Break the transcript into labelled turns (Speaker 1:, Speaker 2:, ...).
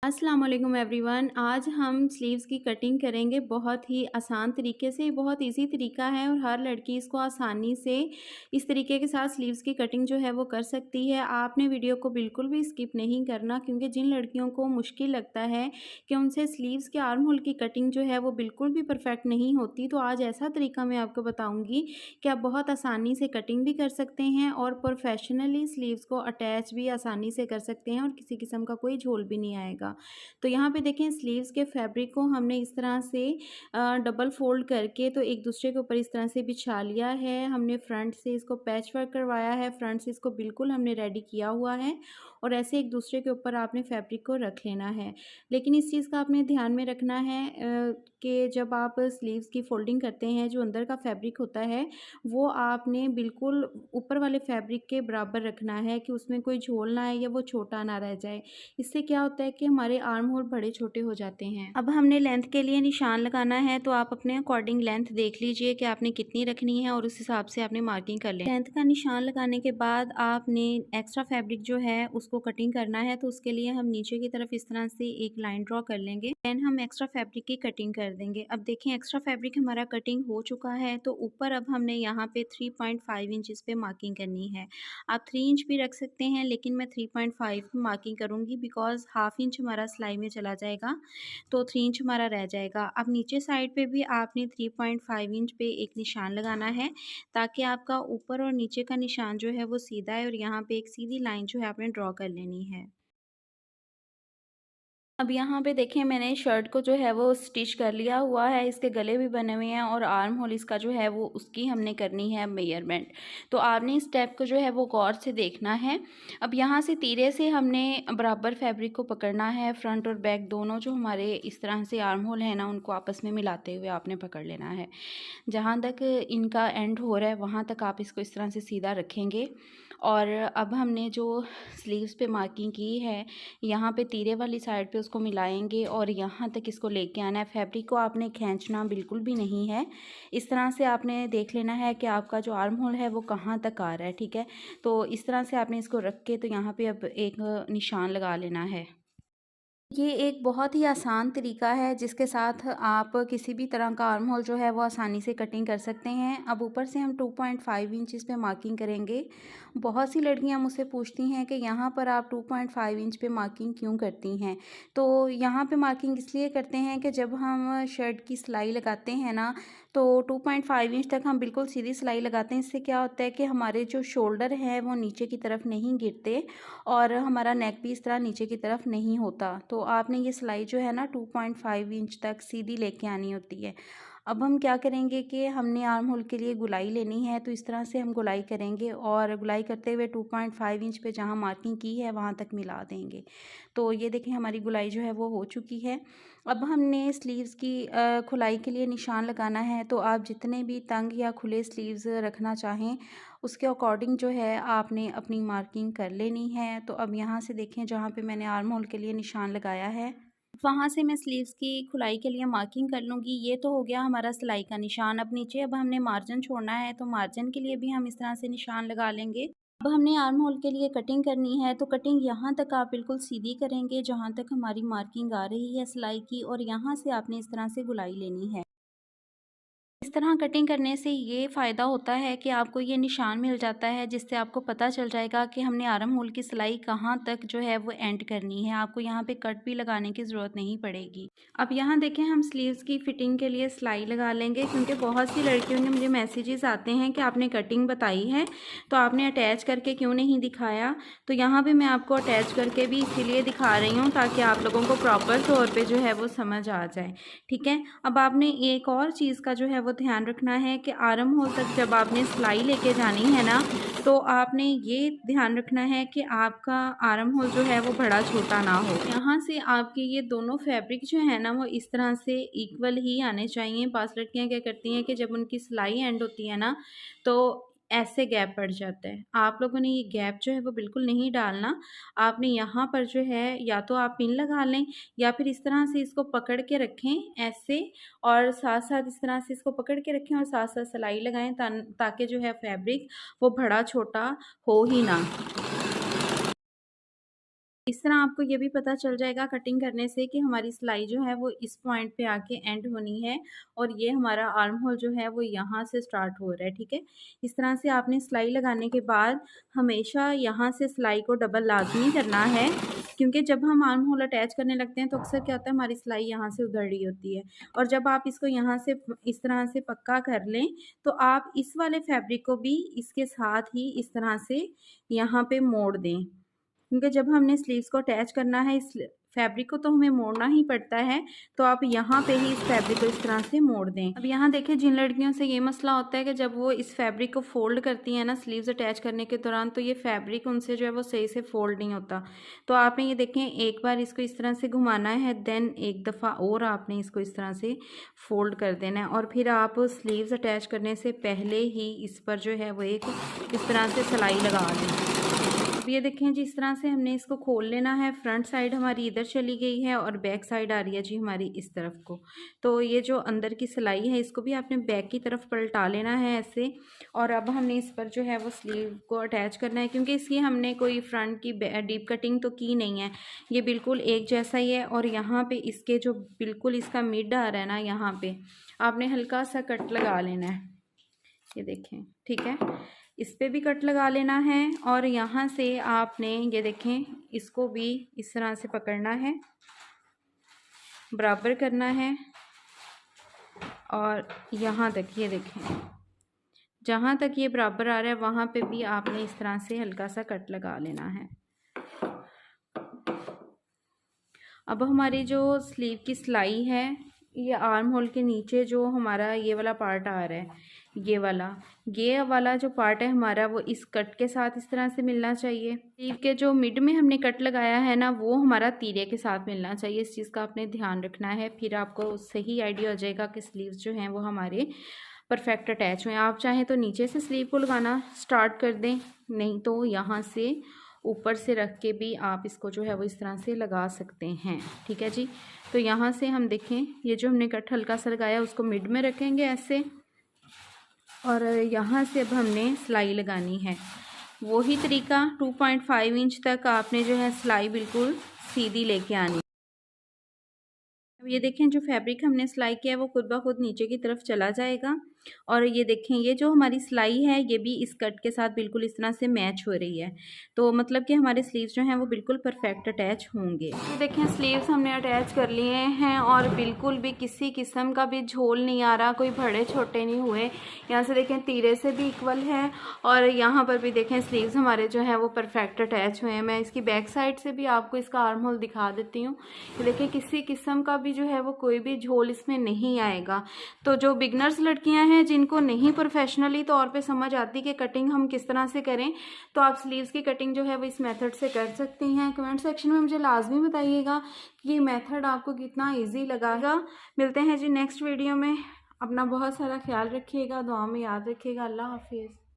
Speaker 1: अस्सलाम वालेकुम एवरीवन। आज हम स्लीव्स की कटिंग करेंगे बहुत ही आसान तरीके से। बहुत इजी तरीका है और हर लड़की इसको आसानी से इस तरीके के साथ स्लीव्स की कटिंग जो है वो कर सकती है। आपने वीडियो को बिल्कुल भी स्किप नहीं करना, क्योंकि जिन लड़कियों को मुश्किल लगता है कि उनसे स्लीव्स के आर्म होल की कटिंग जो है वो बिल्कुल भी परफेक्ट नहीं होती, तो आज ऐसा तरीका मैं आपको बताऊँगी कि आप बहुत आसानी से कटिंग भी कर सकते हैं और प्रोफेशनली स्लीव्स को अटैच भी आसानी से कर सकते हैं और किसी किस्म का कोई झोल भी नहीं आएगा। तो यहाँ पे देखें, स्लीव्स के फैब्रिक को हमने इस तरह से डबल फोल्ड करके तो एक दूसरे के ऊपर इस तरह से बिछा लिया है। हमने फ्रंट से इसको पैच वर्क करवाया है, फ्रंट से इसको बिल्कुल हमने रेडी किया हुआ है और ऐसे एक दूसरे के ऊपर आपने फैब्रिक को रख लेना है। लेकिन इस चीज़ का आपने ध्यान में रखना है कि जब आप स्लीव्स की फोल्डिंग करते हैं, जो अंदर का फैब्रिक होता है वो आपने बिल्कुल ऊपर वाले फैब्रिक के बराबर रखना है कि उसमें कोई झोल ना आए या वो छोटा ना रह जाए। इससे क्या होता है कि हमारे आर्म होल बड़े छोटे हो जाते हैं। अब हमने लेंथ के लिए निशान लगाना है, तो आप अपने अकॉर्डिंग लेंथ देख लीजिए कि आपने कितनी रखनी है और उस हिसाब से आपने मार्किंग कर लें। लेंथ का निशान लगाने के बाद आपने एक्स्ट्रा फैब्रिक जो है उसको कटिंग करना है, तो उसके लिए हम नीचे की तरफ इस तरह से एक लाइन ड्रॉ कर लेंगे। देन हम एक्स्ट्रा फैब्रिक की कटिंग कर देंगे। अब देखें, एक्स्ट्रा फैब्रिक हमारा कटिंग हो चुका है, तो ऊपर अब हमने यहाँ पे 3.5 इंचेस पे मार्किंग करनी है। आप 3 इंच भी रख सकते हैं, लेकिन मैं 3.5 मार्किंग करूँगी बिकॉज़ हाफ इंच हमारा सिलाई में चला जाएगा, तो 3 इंच हमारा रह जाएगा। अब नीचे साइड पे भी आपने 3.5 इंच पे एक निशान लगाना है, ताकि आपका ऊपर और नीचे का निशान जो है वो सीधा है और यहाँ पे एक सीधी लाइन जो है आपने ड्रॉ कर लेनी है। अब यहाँ पे देखें, मैंने शर्ट को जो है वो स्टिच कर लिया हुआ है, इसके गले भी बने हुए हैं और आर्म होल इसका जो है वो उसकी हमने करनी है मेजरमेंट। तो आपने इस स्टेप को जो है वो गौर से देखना है। अब यहाँ से तीरे से हमने बराबर फैब्रिक को पकड़ना है, फ्रंट और बैक दोनों जो हमारे इस तरह से आर्म होल है ना, उनको आपस में मिलाते हुए आपने पकड़ लेना है। जहाँ तक इनका एंड हो रहा है वहाँ तक आप इसको इस तरह से सीधा रखेंगे। और अब हमने जो स्लीव्स पे मार्किंग की है, यहाँ पे तीरे वाली साइड पे उसको मिलाएंगे और यहाँ तक इसको लेके आना है। फैब्रिक को आपने खींचना बिल्कुल भी नहीं है। इस तरह से आपने देख लेना है कि आपका जो आर्म होल है वो कहाँ तक आ रहा है, ठीक है। तो इस तरह से आपने इसको रख के तो यहाँ पे अब एक निशान लगा लेना है। ये एक बहुत ही आसान तरीका है जिसके साथ आप किसी भी तरह का आर्म होल जो है वो आसानी से कटिंग कर सकते हैं। अब ऊपर से हम 2.5 इंचेस पे मार्किंग करेंगे। बहुत सी लड़कियां मुझसे पूछती हैं कि यहाँ पर आप 2.5 इंच पे मार्किंग क्यों करती हैं। तो यहाँ पे मार्किंग इसलिए करते हैं कि जब हम शर्ट की सिलाई लगाते हैं ना, तो 2.5 इंच तक हम बिल्कुल सीधी सिलाई लगाते हैं। इससे क्या होता है कि हमारे जो शोल्डर हैं वो नीचे की तरफ नहीं गिरते और हमारा नेक भी इस तरह नीचे की तरफ नहीं होता। तो आपने ये सिलाई जो है ना 2.5 इंच तक सीधी लेके आनी होती है। अब हम क्या करेंगे कि हमने आर्म होल के लिए गुलाई लेनी है, तो इस तरह से हम गुलाई करेंगे और गुलाई करते हुए 2.5 इंच पे जहाँ मार्किंग की है वहाँ तक मिला देंगे। तो ये देखें, हमारी गुलाई जो है वो हो चुकी है। अब हमने स्लीव्स की खुलाई के लिए निशान लगाना है, तो आप जितने भी तंग या खुले स्लीव्स रखना चाहें उसके अकॉर्डिंग जो है आपने अपनी मार्किंग कर लेनी है। तो अब यहाँ से देखें, जहाँ पे मैंने आर्म होल के लिए निशान लगाया है वहाँ से मैं स्लीव्स की खुलाई के लिए मार्किंग कर लूँगी। ये तो हो गया हमारा सिलाई का निशान। अब नीचे अब हमने मार्जिन छोड़ना है, तो मार्जिन के लिए भी हम इस तरह से निशान लगा लेंगे। अब हमने आर्म होल के लिए कटिंग करनी है, तो कटिंग यहाँ तक आप बिल्कुल सीधी करेंगे जहाँ तक हमारी मार्किंग आ रही है सिलाई की, और यहाँ से आपने इस तरह से गुलाई लेनी है। इस तरह कटिंग करने से ये फ़ायदा होता है कि आपको ये निशान मिल जाता है, जिससे आपको पता चल जाएगा कि हमने आर्म होल की सिलाई कहाँ तक जो है वो एंड करनी है। आपको यहाँ पे कट भी लगाने की ज़रूरत नहीं पड़ेगी। अब यहाँ देखें, हम स्लीव्स की फ़िटिंग के लिए सिलाई लगा लेंगे, क्योंकि बहुत सी लड़कियों के मुझे मैसेजेस आते हैं कि आपने कटिंग बताई है तो आपने अटैच करके क्यों नहीं दिखाया। तो यहाँ पर मैं आपको अटैच करके भी इसीलिए दिखा रही हूँ ताकि आप लोगों को प्रॉपर तौर पर जो है वो समझ आ जाए, ठीक है। अब आपने एक और चीज़ का जो है वो ध्यान रखना है कि आर्म होल तक जब आपने सिलाई लेके जानी है ना, तो आपने ये ध्यान रखना है कि आपका आर्म होल जो है वो बड़ा छोटा ना हो। यहाँ से आपके ये दोनों फैब्रिक जो है ना वो इस तरह से इक्वल ही आने चाहिए। पास लड़कियाँ क्या करती हैं कि जब उनकी सिलाई एंड होती है ना, तो ऐसे गैप पड़ जाता है। आप लोगों ने ये गैप जो है वो बिल्कुल नहीं डालना। आपने यहाँ पर जो है या तो आप पिन लगा लें या फिर इस तरह से इसको पकड़ के रखें ऐसे, और साथ साथ इस तरह से इसको पकड़ के रखें और साथ साथ सिलाई लगाएं, ताकि जो है फैब्रिक वो बड़ा छोटा हो ही ना। इस तरह आपको ये भी पता चल जाएगा कटिंग करने से कि हमारी सिलाई जो है वो इस पॉइंट पे आके एंड होनी है और ये हमारा आर्म होल जो है वो यहाँ से स्टार्ट हो रहा है, ठीक है। इस तरह से आपने सिलाई लगाने के बाद हमेशा यहाँ से सिलाई को डबल लाजमी करना है, क्योंकि जब हम आर्म होल अटैच करने लगते हैं तो अक्सर क्या होता है हमारी सिलाई यहाँ से उधड़ रही होती है, और जब आप इसको यहाँ से इस तरह से पक्का कर लें तो आप इस वाले फैब्रिक को भी इसके साथ ही इस तरह से यहाँ पे मोड़ दें, क्योंकि जब हमने स्लीव्स को अटैच करना है इस फैब्रिक को तो हमें मोड़ना ही पड़ता है। तो आप यहाँ पे ही इस फैब्रिक को इस तरह से मोड़ दें। अब यहाँ देखें, जिन लड़कियों से ये मसला होता है कि जब वो इस फैब्रिक को फोल्ड करती हैं ना स्लीव्स अटैच करने के दौरान, तो ये फैब्रिक उनसे जो है वो सही से फोल्ड नहीं होता। तो आपने ये देखें, एक बार इसको इस तरह से घुमाना है, देन एक दफ़ा और आपने इसको इस तरह से फोल्ड कर देना है, और फिर आप स्लीव्स अटैच करने से पहले ही इस पर जो है वो एक इस तरह से सिलाई लगा दें। ये देखें जी, इस तरह से हमने इसको खोल लेना है। फ्रंट साइड हमारी इधर चली गई है और बैक साइड आ रही है जी हमारी इस तरफ को। तो ये जो अंदर की सिलाई है इसको भी आपने बैक की तरफ पलटा लेना है ऐसे, और अब हमने इस पर जो है वो स्लीव को अटैच करना है, क्योंकि इसकी हमने कोई फ्रंट की डीप कटिंग तो की नहीं है, ये बिल्कुल एक जैसा ही है। और यहाँ पे इसके जो बिल्कुल इसका मिड आ रहा है ना, यहाँ पे आपने हल्का सा कट लगा लेना है, ये देखें, ठीक है। इस पे भी कट लगा लेना है, और यहाँ से आपने ये देखें इसको भी इस तरह से पकड़ना है, बराबर करना है, और यहाँ तक ये देखें जहाँ तक ये बराबर आ रहा है वहाँ पे भी आपने इस तरह से हल्का सा कट लगा लेना है। अब हमारी जो स्लीव की सिलाई है, ये आर्म होल के नीचे जो हमारा ये वाला पार्ट आ रहा है, ये वाला जो पार्ट है हमारा, वो इस कट के साथ इस तरह से मिलना चाहिए। स्लीव के जो मिड में हमने कट लगाया है ना, वो हमारा तीरे के साथ मिलना चाहिए। इस चीज़ का आपने ध्यान रखना है, फिर आपको सही आइडिया हो जाएगा कि स्लीव्स जो हैं वो हमारे परफेक्ट अटैच हुए। आप चाहें तो नीचे से स्लीव को लगाना स्टार्ट कर दें, नहीं तो यहाँ से ऊपर से रख के भी आप इसको जो है वो इस तरह से लगा सकते हैं, ठीक है जी। तो यहाँ से हम देखें, ये जो हमने कट हल्का सा लगाया उसको मिड में रखेंगे ऐसे, और यहाँ से अब हमने सिलाई लगानी है। वही तरीका 2.5 इंच तक आपने जो है सिलाई बिल्कुल सीधी लेके आनी। अब ये देखें, जो फैब्रिक हमने सिलाई किया है वो खुद ब खुद नीचे की तरफ चला जाएगा, और ये देखें ये जो हमारी सिलाई है ये भी इस कट के साथ बिल्कुल इस तरह से मैच हो रही है। तो मतलब कि हमारे स्लीव्स जो हैं वो बिल्कुल परफेक्ट अटैच होंगे। ये देखें, स्लीव्स हमने अटैच कर लिए हैं और बिल्कुल भी किसी किस्म का भी झोल नहीं आ रहा, कोई बड़े छोटे नहीं हुए। यहाँ से देखें तीरे से भी इक्वल है, और यहाँ पर भी देखें स्लीव्स हमारे जो है वो परफेक्ट अटैच हुए हैं। मैं इसकी बैक साइड से भी आपको इसका आर्म होल दिखा देती हूँ। देखें किसी किस्म का भी जो है वो कोई भी झोल इसमें नहीं आएगा। तो जो बिगनर्स लड़कियां हैं जिनको नहीं प्रोफेशनली तौर पे समझ आती कि कटिंग हम किस तरह से करें, तो आप स्लीव्स की कटिंग जो है वो इस मेथड से कर सकती हैं। कमेंट सेक्शन में मुझे लाजमी बताइएगा कि ये मेथड आपको कितना ईजी लगेगा। मिलते हैं जी नेक्स्ट वीडियो में। अपना बहुत सारा ख्याल रखिएगा, दुआ में याद रखिएगा। अल्लाह हाफिज़।